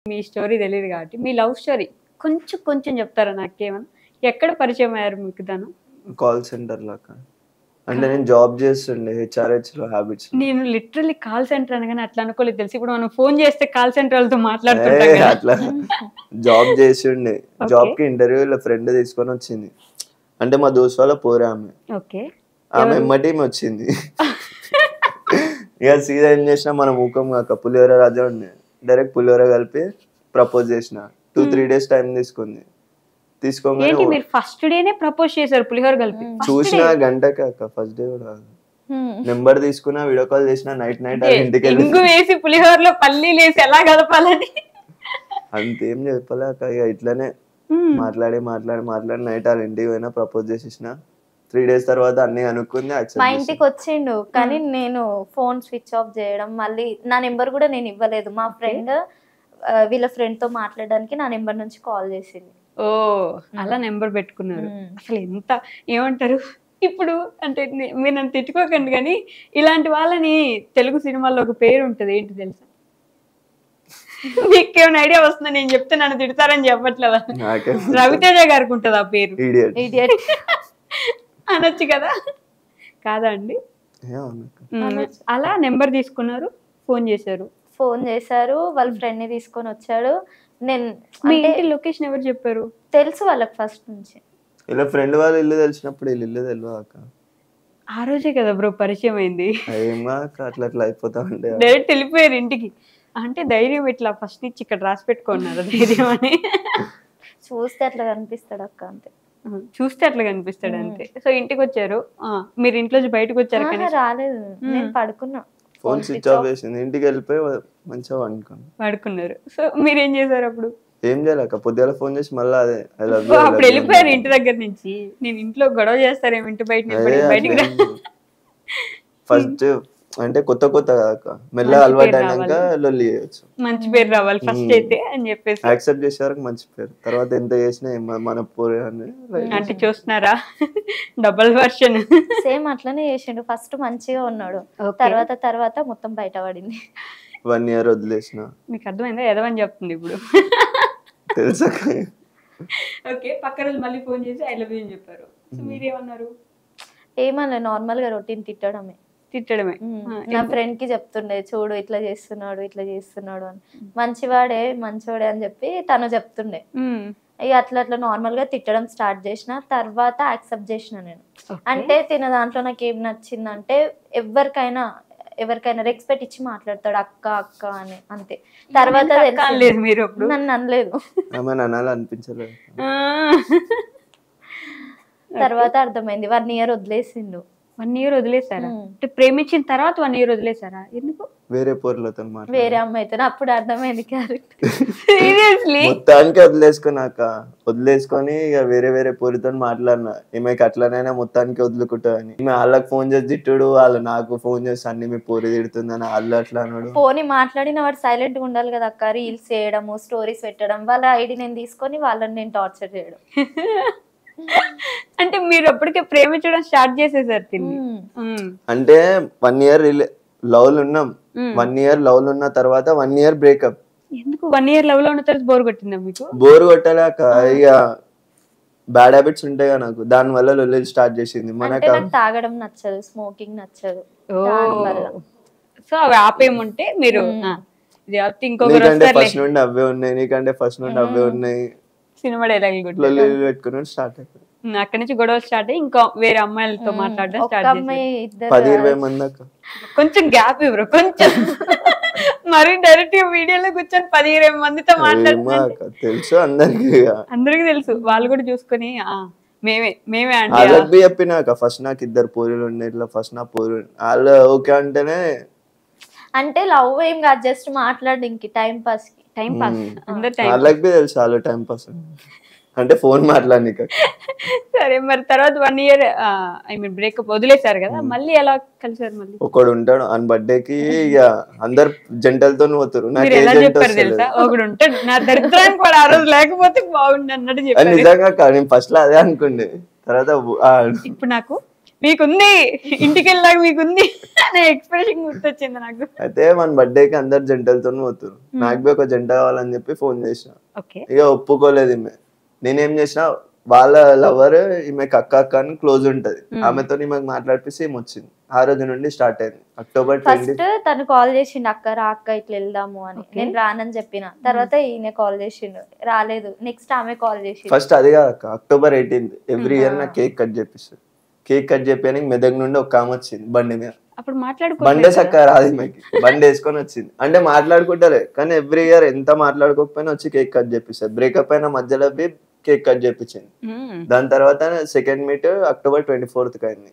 మీ story తెలియదు కాబట్టి మీ love story కొంచెం కొంచెం చెప్తారా నాకేమన్నా? ఎక్కడ పరిచయం అయ్యారు మీకు తను? కాల్ సెంటర్ లాగా. అంటే నేను జాబ్ చేస్తుండే హెచ్ఆర్హెచ్ లో హ్యాబిట్స్. నేను లిటరల్లీ కాల్ సెంటర్ అనగానే అట్లా అనుకోలేదు తెలుసు. ఇప్పుడు మనం ఫోన్ చేస్తే కాల్ సెంటర్ వాళ్ళతో మాట్లాడుతుంటాం కదా. అట్లా జాబ్ చేస్తుండే. జాబ్ కి ఇంటర్వ్యూలో ఫ్రెండ్ తీసుకొని వచ్చింది. అంటే మా దోస్త్ వాళ్ళ పోరే ఆమె. ఓకే. ఆమె ఎమ్మటి వచ్చింది. ఇక సీదా ఏం చేసినా మనం ఊకం కాక పులిహోర రాజా ఉండే డైరెక్ట్ పులిహోర కలిపి ప్రపోజ్ చేసిన. 2-3 days టైం తీసుకుంది. తీసుకోగానే మీరు ఫస్ట్ డేనే ప్రపోజ్ చేశారు పులిహోర కలిపి? చూసిన గంటకే అక్క, ఫస్ట్ డే కూడా నెంబర్ తీసుకున్నా, వీడియో కాల్ చేసిన, నైట్ ఇంటికి ఇంగు వేసి పులిహోరలో పల్లీలు వేసి ఎలా కలపాలని అంతేం చెప్పలే అక్క. ఇక ఇట్లానే మాట్లాడి నైట్ వాళ్ళ ఇంటికి పోయినా ప్రపోజ్ చేసేసిన. 3 days తర్వాత అన్ని అనుకుంది. మా ఇంటికి వచ్చిండు కానీ నేను ఫోన్ స్విచ్ ఆఫ్ చేయడం, మళ్ళీ నా నెంబర్ కూడా నేను ఇవ్వలేదు. మా ఫ్రెండ్ వీళ్ళ ఫ్రెండ్ తో మాట్లాడడానికి నా నెంబర్ నుంచి కాల్ చేసింది. ఓ అలా నెంబర్ పెట్టుకున్నారు. అసలు ఎంత ఏమంటారు ఇప్పుడు అంటే మీరు నన్ను తిట్టుకోకండి కానీ ఇలాంటి వాళ్ళని తెలుగు సినిమాల్లో ఒక పేరు ఉంటుంది, ఏంటి తెలుసా? మీకేమైనా ఐడియా వస్తుందా? నేను చెప్తే నన్ను తిడతారని చెప్పట్లేదా? రవితేజ గారికి ఉంటుంది ఆ పేరు, ఇడియట్ అనొచ్చు కదా, కాదా అండి? అలా నెంబర్ తీసుకున్నారు, ఫోన్ చేశారు, వాళ్ళ ఫ్రెండ్ ని తీసుకొని వచ్చాడు. నేను మీ ఇంటి లొకేషన్ ఎవరు చెప్పారు? తెలుసు వాళ్ళకి ఫస్ట్ నుంచి. ఇలా ఫ్రెండ్ వాళ్ళ ఇల్లు తెలిసినప్పుడు ఇల్లు తెలియదు అక్క. ఆ రోజే కదా బ్రో పరిచయం అయింది. అట్లా అయిపోతా ఉండే. డైరెక్ట్ వెళ్ళిపోయారు ఇంటికి. అంటే ధైర్యం ఇట్లా ఫస్ట్ నుంచి ఇక్కడ రాసి పెట్టుకున్నారు ధైర్యం అని. చూస్తే అట్లా కనిపిస్తాడు అక్క, అంతే. చూస్తే అట్లా కనిపిస్తాడు అంతే. సో ఇంటికి వచ్చారు, మీరు ఇంట్లో బయటకు వచ్చారు? రాలేదు, నేను పడుకున్నా. ఫోన్ స్విచ్ ఆఫ్ చేసింది. ఇంటికి వెళ్ళిపోయి మంచిగా పడుకున్నారు. సో మీరేం చేశారు అప్పుడు? ఏం చేయాలక్క, పొద్దున ఫోన్ చేసి మళ్ళీ అదే అప్పుడు వెళ్ళిపోయారు ఇంటి దగ్గర నుంచి. నేను ఇంట్లో గొడవ చేస్తారేమో ఇంటి బయటికి ఫస్ట్ అంటే కొత్త మెల్లగా అలవాటు అయినాక లొల్లి చేయొచ్చు. మంచి పేరు రావాలి ఫస్ట్ అయితే అని చెప్పేసి యాక్సెప్ట్ చేసే వరకు మంచి పేరు, తర్వాత ఎంత చేసినా మన పోరే అంటే చూస్తున్నారా డబుల్ వర్షన్. సేమ్ అట్లనే చేసిండు. ఫస్ట్ మంచిగా ఉన్నాడు, తర్వాత మొత్తం బయట పడింది. 1 year వదిలేసిన. మీకు అర్థమైందా? ఎదవని చెప్తుంది ఇప్పుడు తెలుసా? ఓకే. పక్క రోజు మళ్ళీ ఫోన్ చేసి ఐ లవ్ యూ అని చెప్పారు. సో మీరేమన్నారు? ఏమన్నా నార్మల్ గా రొటీన్ తిట్టడమే. నా ఫ్రెండ్ కి చెప్తుండే, చూడు ఇట్లా చేస్తున్నాడు అని. మంచివాడే అని చెప్పి తను చెప్తుండే. ఇక అట్లా నార్మల్ గా తిట్టడం స్టార్ట్ చేసిన. తర్వాత యాక్సెప్ట్ చేసిన నేను. అంటే తిన దాంట్లో నాకు ఏం నచ్చిందంటే ఎవరికైనా రెస్పెక్ట్ ఇచ్చి మాట్లాడతాడు, అక్క అని, అంతే. తర్వాత నన్ను అనలేదు. అనిపించలేదు. తర్వాత అర్థమైంది. 1 year వదిలేసిండు. 1 year వదిలేసారా? అంటే ప్రేమించిన తర్వాత 1 year వదిలేసారా? ఎందుకు? వేరే పోర్లతో వేరే అమ్మాయితో. అప్పుడు అర్థమైంది క్యారెక్టర్. సీరియస్లీ మొత్తానికి వదిలేసుకొని ఇక వేరే పోరితో మాట్లాడినా. ఈమెకి అట్లనైనా మొత్తానికి వదులుకుంటాని. ఈమె వాళ్ళకి ఫోన్ చేసి తిట్టుడు, వాళ్ళు నాకు ఫోన్ చేసి అన్ని మీ పోరి తిడుతుందని వాళ్ళు అట్లా అన్నాడు. పోనీ మాట్లాడిన వాడు సైలెంట్ గా ఉండాలి కదా అక్క. రీల్స్ చేయడము, స్టోరీస్ పెట్టడం, వాళ్ళ ఐడి నేను తీసుకొని వాళ్ళని నేను టార్చర్ చేయడం. అంటే మీరు అప్పటికే ప్రేమించడం స్టార్ట్ చేసేసారు తిని. అంటే 1 year లవ్ లో ఉన్నాం. 1 year లవ్ లో ఉన్న తర్వాత 1 year బ్రేకప్. ఎందుకు 1 year లవ్ లో ఉన్న తర్వాత బోర్ కొట్టిందా మీకు? బోర్ కొట్టలేక ఇక బ్యాడ్ హ్యాబిట్స్ ఉంటాయి కదా నాకు, దాని వల్ల లొల్లి స్టార్ట్ చేసింది. మనకు తాగడం నచ్చదు, స్మోకింగ్ నచ్చదు. సో అవి ఆపేముంటే మీరు ఫస్ట్ నుండి అవే ఉన్నాయి, నీకంటే ఫస్ట్ నుండి అవే ఉన్నాయి. సినిమా డైలాగ్ పెట్టుకుని స్టార్ట్ అయిపోయింది. అక్కడి నుంచి గొడవలు స్టార్ట్ అయ్యి ఇంకా వేరే అమ్మాయిలతో మాట్లాడడం స్టార్ట్ చేశారు. 10-20 మంది అక్క. కొంచెం గ్యాప్ ఇవ్వరు, కొంచెం మరి డైరెక్ట్ వీడియోలో కూర్చొని 10-20 మందితో మాట్లాడుతున్నారు. తెలుసు అందరికి తెలుసు. వాళ్ళు కూడా చూసుకొని మేమే అంటే చెప్పినాక ఫస్ట్ నాకు 2 పోరీలు ఉండే. ఇట్లా ఫస్ట్ నా పోరీ వాళ్ళు ఓకే అంటేనే. అంటే లవ్ ఏం కాదు, జస్ట్ మాట్లాడడానికి టైం పాస్ వాళ్ళకి తెలుసు వాళ్ళు టైం పాస్ అంటే ఫోన్ మాట్లాడి. సరే మరి తర్వాత 1 year బ్రేకప్ వదిలేసారు కదా, మళ్ళీ ఎలా కలిసారు? మళ్ళీ ఒకడు ఉంటాడు ఆయన బర్త్డేకి, ఇక అందరు జంటలతో పోతారు. చెప్పారు తెలుసా, ఒకడు ఉంటాడు నా దరిద్రానికి వాడు ఆ రోజు లేకపోతే బాగుండు అన్నట్టు చెప్పారు. నిజంగా నేను ఫస్ట్ లో అదే అనుకుండే. తర్వాత ఇప్పుడు నాకు మీకుంది ఇంటికి వెళ్ళాక మీకుంది అనే ఎక్స్ప్రెషన్ గుర్తొచ్చింది నాకు. అయితే మన బర్త్డేకి అందరు జంటలతో పోతారు, నాకు ఒక జంట కావాలని చెప్పి ఫోన్ చేసిన. ఇక ఒప్పుకోలేదు ఈమె. నేనేం చేసిన, వాళ్ళ లవర్ ఈమెకి అక్క అని క్లోజ్ ఉంటది, ఆమెతో ఈమెకు మాట్లాడిపిస్తే ఏమి వచ్చింది. ఆ రోజు నుండి స్టార్ట్ అయింది. అక్టోబర్ ఫస్ట్ తను కాల్ చేసిండు, అక్క రా అక్క ఇట్లా వెళ్దాము అని. నేను రానని చెప్పిన. తర్వాత ఈయన కాల్ చేసిండు, రాలేదు. నెక్స్ట్ ఆమె కాల్ చేసిండు. ఫస్ట్ అది కాదు అక్క, అక్టోబర్ 18 ఎవ్రీ ఇయర్ నాకు కేక్ కట్ చేపిస్తుంది. కేక్ కట్ చెప్పడానికి మెదక్ నుండి ఒక ఆమె వచ్చింది బండి మీద. అప్పుడు మాట్లాడుకో బండే చక్క రాదు ఈమెకి, బండి వేసుకొని వచ్చింది. అంటే మాట్లాడుకుంటారే కానీ ఎవ్రీ ఇయర్ ఎంత మాట్లాడుకోకపోయినా వచ్చి కేక్ కట్ చేపిస్తారు. బ్రేకప్ అయిన మధ్యలో కేక్ కట్ చేపించింది. దాని తర్వాత సెకండ్ మీట్ అక్టోబర్ 24th అయింది.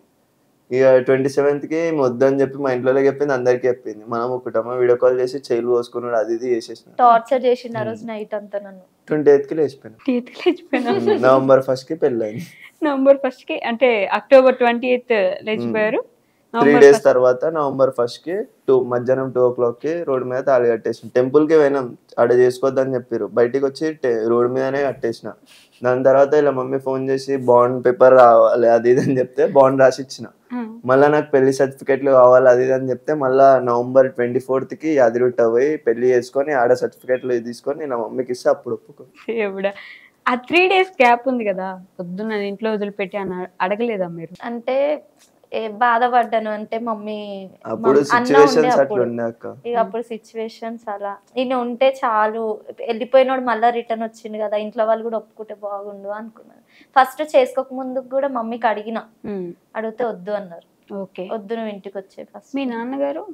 ఇక 27th కి వద్దని చెప్పి మా ఇంట్లో చెప్పింది, అందరికి చెప్పింది. మనం ఒకటమ్మ వీడియో కాల్ చేసి చైలు పోసుకున్నాడు, అది ఇది చేసేసిన. టార్చర్ చేసిండు ఆ రోజు నైట్ అంతా నన్ను. 28th కి లేచిపోయినా. November 1st కి పెళ్ళైంది. November 1st కి అంటే October 28th లేచిపోయారు. 3 days తర్వాత November 1st కి మధ్యాహ్నం 2 o'clock కి రోడ్ మీద తాళి కట్టేసిన. టెంపుల్ కి పోయినాం, ఆడ చేసుకోవద్దని చెప్పారు. బయటికి వచ్చి రోడ్ మీదనే కట్టేసిన. దాని తర్వాత ఇలా మమ్మీ ఫోన్ చేసి బాండ్ పేపర్ రావాలి అది ఇది అని చెప్తే బాండ్ రాసి ఇచ్చిన. మళ్ళీ నాకు పెళ్లి సర్టిఫికెట్లు కావాలి అది ఇది అని చెప్తే మళ్ళీ November 24th కి యాదిరిగుట్ట పోయి పెళ్లి చేసుకొని ఆడ సర్టిఫికెట్లు తీసుకొని నా మమ్మీకి ఇస్తే అప్పుడు ఒప్పుకో. ఆ 3 days గ్యాప్ ఉంది కదా, పొద్దున్న ఇంట్లో వదిలిపెట్టి అని అడగలేదా మీరు? అంటే బాధపడ్డాను. అంటే మమ్మీ అప్పుడు సిచ్యువేషన్స్ అట్లా ఉండే అక్క. ఇక అప్పుడు సిచ్యువేషన్స్ అలా. నేను ఉంటే చాలు, వెళ్ళిపోయినోడు మళ్ళీ రిటర్న్ వచ్చింది కదా, ఇంట్లో వాళ్ళు కూడా ఒప్పుకుంటే బాగుండు అనుకున్నాను. ఫస్ట్ చేసుకోక ముందు కూడా మమ్మీకి అడిగితే వద్దు అన్నారు. వద్దు నువ్వు ఇంటికి వచ్చే. ఫస్ట్ మీ నాన్నగారు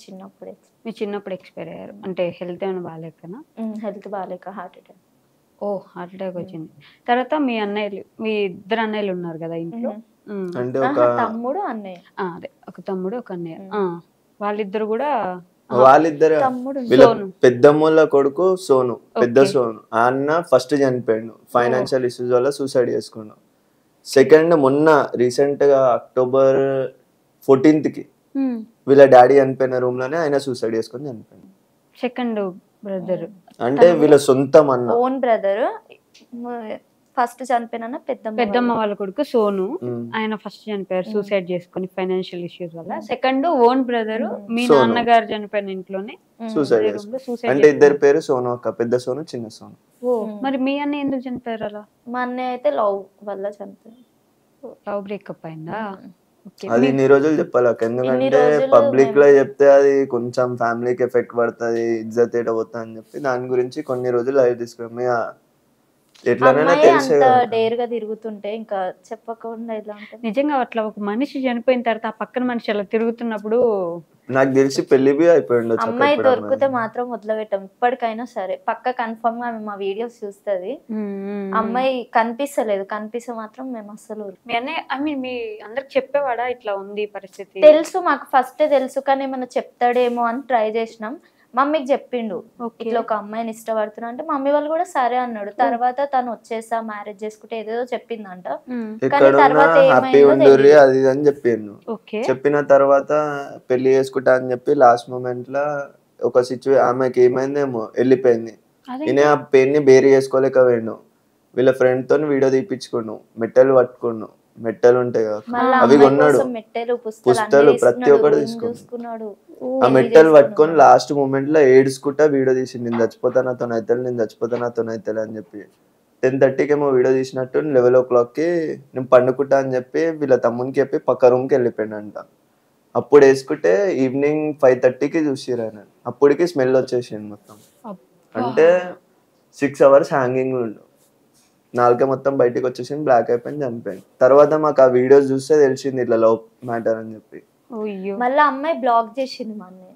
చిన్నప్పుడే. మీ చిన్నప్పుడు ఎక్స్పైర్ అయ్యారు అంటే హెల్త్ ఏమైనా బాగాలేకనా? హెల్త్ బాగాలేక హార్ట్ అటాక్. హార్ట్ అటాక్ వచ్చింది. తర్వాత మీ ఇద్దరు అన్నయ్యలు ఉన్నారు కదా ఇంట్లో? అంటే తమ్ముడు అన్నయ్య. అదే ఒక తమ్ముడు ఒక అన్నయ్య. వాళ్ళిద్దరు కూడా పెద్దమ్మల కొడుకు సోను, పెద్ద సోను. ఆ అన్న ఫస్ట్ చనిపోయాడు, ఫైనాన్షియల్ ఇష్యూస్ వల్ల సూసైడ్ చేసుకున్నాడు. సెకండ్ మొన్న రీసెంట్ గా October 14th కి వీళ్ళ డాడీ చనిపోయిన రూమ్ లోనే ఆయన సూసైడ్ చేసుకుని చనిపోయాడు. సెకండ్ బ్రదర్ అంటే వీళ్ళ సొంతం అన్న, ఓన్ బ్రదర్. ఫస్ట్ చనిపోయిన పెద్దమ్మ వాళ్ళ కొడుకు సోను, ఆయన ఫస్ట్ చనిపోయారు సూసైడ్ చేసుకుని ఫైనాన్షియల్ ఇష్యూస్ వల్ల. సెకండ్ ఓన్ బ్రదర్ మీ నాన్నగారు చనిపోయిన ఇంట్లోనే సూసైడ్. అంటే ఇద్దరు పేరు సోను అక్క, పెద్ద సోను చిన్న సోను. మరి మీ అన్న ఎందుకు చనిపోయారు అలా? మా అన్నయ్య అయితే లవ్ వల్ల చనిపోయారు. లవ్ బ్రేకప్ అయిందా? అది ఇన్ని రోజులు చెప్పాలి అక్క, ఎందుకంటే పబ్లిక్ లో చెప్తే అది కొంచెం ఫ్యామిలీకి ఎఫెక్ట్ పడుతుంది, ఇజ్జత్ ఏట పోతా అని చెప్పి దాని గురించి కొన్ని రోజులు లైవ్ తీసుకున్నాం. డేర్గా తిరుగుతుంటే ఇంకా చెప్పకుండా ఇలా ఉంటుంది. నిజంగా అట్లా ఒక మనిషి చనిపోయిన తర్వాత ఆ పక్కన మనిషి అలా తిరుగుతున్నప్పుడు నాకు తెలిసి పెళ్లి అయిపోయింది. అమ్మాయి దొరికితే మాత్రం వదిలిపెట్టాం ఇప్పటికైనా సరే. పక్క కన్ఫర్మ్ గా మా వీడియోస్ చూస్తుంది. అమ్మాయి కనిపిస్తే మాత్రం మేము అసలు. మీ అందరికి చెప్పేవాడా ఇట్లా ఉంది పరిస్థితి? తెలుసు, మాకు ఫస్ట్ తెలుసు, కానీ ఏమన్నా చెప్తాడేమో అని ట్రై చేసినాం. మమ్మీకి చెప్పిండు ఇట్లా ఒక అమ్మాయిని ఇష్టపడుతున్నా అంటే మమ్మీ వాళ్ళు కూడా సరే అన్నాడు. తర్వాత తను వచ్చేసా మ్యారేజ్ చేసుకుంటే ఏదేదో చెప్పిందంట. చెప్పిన తర్వాత పెళ్లి చేసుకుంటా అని చెప్పి లాస్ట్ మూమెంట్ లా ఒక ఆమెకి ఏమైందేమో వెళ్ళిపోయింది. ఈయన ఆ పెయిన్ ని బేరీ చేసుకోలేక పోయిండు. వీళ్ళ ఫ్రెండ్ తో వీడియో తీపిచ్చుకున్నాడు, మెట్టెలు పట్టుకున్నాడు. మెట్టెలు ఉంటాయి కదా అవి కొన్నాడు, పుస్తకాలు ప్రతి ఒక్కటి తీసుకున్నాడు. ఆ మెట్టెలు పట్టుకొని లాస్ట్ మూమెంట్ లో ఏడ్చుకుంటా వీడియో తీసి నేను చచ్చిపోతా నాతోనైతే అని చెప్పి 10:30కి ఏమో వీడియో తీసినట్టు 11 o'clock కి నేను పండుకుంటా అని చెప్పి వీళ్ళ తమ్మునికి చెప్పి పక్క రూమ్ కి వెళ్ళిపోయాడంట. అప్పుడు వేసుకుంటే ఈవినింగ్ 5:30కి చూసిరు ఆయన. అప్పటికి స్మెల్ వచ్చేసింది మొత్తం. అంటే 6 hours హ్యాంగింగ్ ఉండు, నాలుగే మొత్తం బయటకు వచ్చేసింది, బ్లాక్ అయిపోయింది, చనిపోయింది. తర్వాత మాకు ఆ వీడియోస్ చూస్తే తెలిసింది ఇట్లా లవ్ మ్యాటర్ అని చెప్పి. మళ్ళీ అమ్మాయి బ్లాక్ చేసింది మా అన్నయ్య.